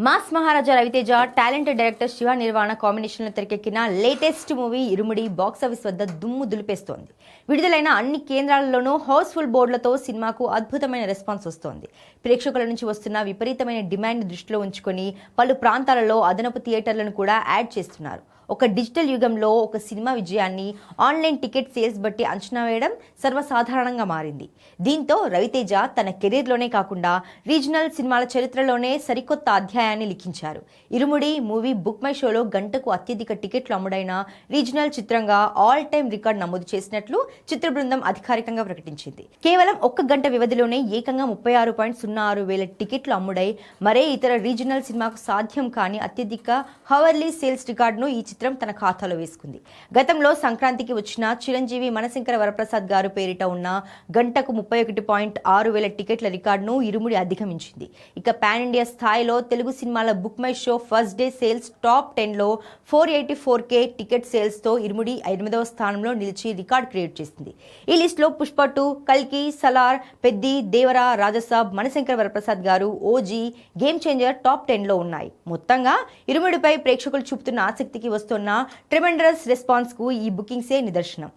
Mass మహారాజా Raviteja talented director Shiva Nirvana కాంబినేషన్లో తెరకెక్కిన latest movie ఇరుముడి box office వద్ద దుమ్ము దులిపేస్తోంది. విడుదలైన అన్ని కేంద్రాలలోనూ హౌస్ఫుల్ బోర్డులతో సినిమాకు అద్భుతమైన రెస్పాన్స్ వస్తోంది. ప్రేక్షకుల నుంచి వస్తున్న విపరీతమైన డిమాండ్ దృష్టిలో ఉంచుకొని పలు ప్రాంతాలలో అదనపు థియేటర్లను కూడా యాడ్ చేస్తున్నారు. ఒక డిజిటల్ యుగంలో ఒక సినిమా విజయాన్ని ఆన్లైన్ టికెట్ సేల్స్ బట్టి అంచనా వేయడం సర్వసాధారణంగా మారింది. దీంతో రవితేజ తన కెరీర్లోనే కాకుండా రీజనల్ సినిమాల చరిత్రలోనే సరికొత్త అధ్యాయాన్ని లిఖించారు. ఇరుముడి మూవీ బుక్ మై షోలో గంటకు అత్యధిక టికెట్లు అమ్ముడైన రీజనల్ చిత్రంగా ఆల్ టైమ్ రికార్డ్ నమోదు చేసినట్లు చిత్ర బృందం అధికారికంగా ప్రకటించింది. కేవలం 1 గంట వ్యవధిలోనే ఏకంగా 36.06 వేల టికెట్లు అమ్ముడై మరే ఇతర రీజనల్ సినిమాకు సాధ్యం కాని అత్యధిక హవర్లీ సేల్స్ రికార్డును ఈ చిత్రం తన ఖాతాలో వేసుకుంది. గతంలో సంక్రాంతికి వచ్చిన చిరంజీవి మనశంకర వరప్రసాద్ గారు పేరిట ఉన్న గంటకు 31.6 వేల టికెట్ల రికార్డును ఇరుముడి అధిగమించింది. ఇక పాన్ ఇండియా స్థాయిలో తెలుగు సినిమాల book my show first day sales top 10లో 484K టికెట్ సేల్స్ తో ఇరుముడి 8వ స్థానంలో నిలిచి రికార్డ్ క్రియేట్ చేసింది. ఈ లిస్ట్ లో పుష్ప 2, కల్కి, సలార్, పెద్ది, దేవరా, రాజసాబ్, మనశంకర వరప్రసాద్ గారు, ఓజీ, గేమ్ చేంజర్ టాప్ 10లో ఉన్నాయి. మొత్తంగా ఇరుముడిపై ప్రేక్షకులు చూపుతున్న ఆసక్తికి వస్తున్న ట్రెమెండరస్ రెస్పాన్స్ కు ఈ బుకింగ్సే నిదర్శనం.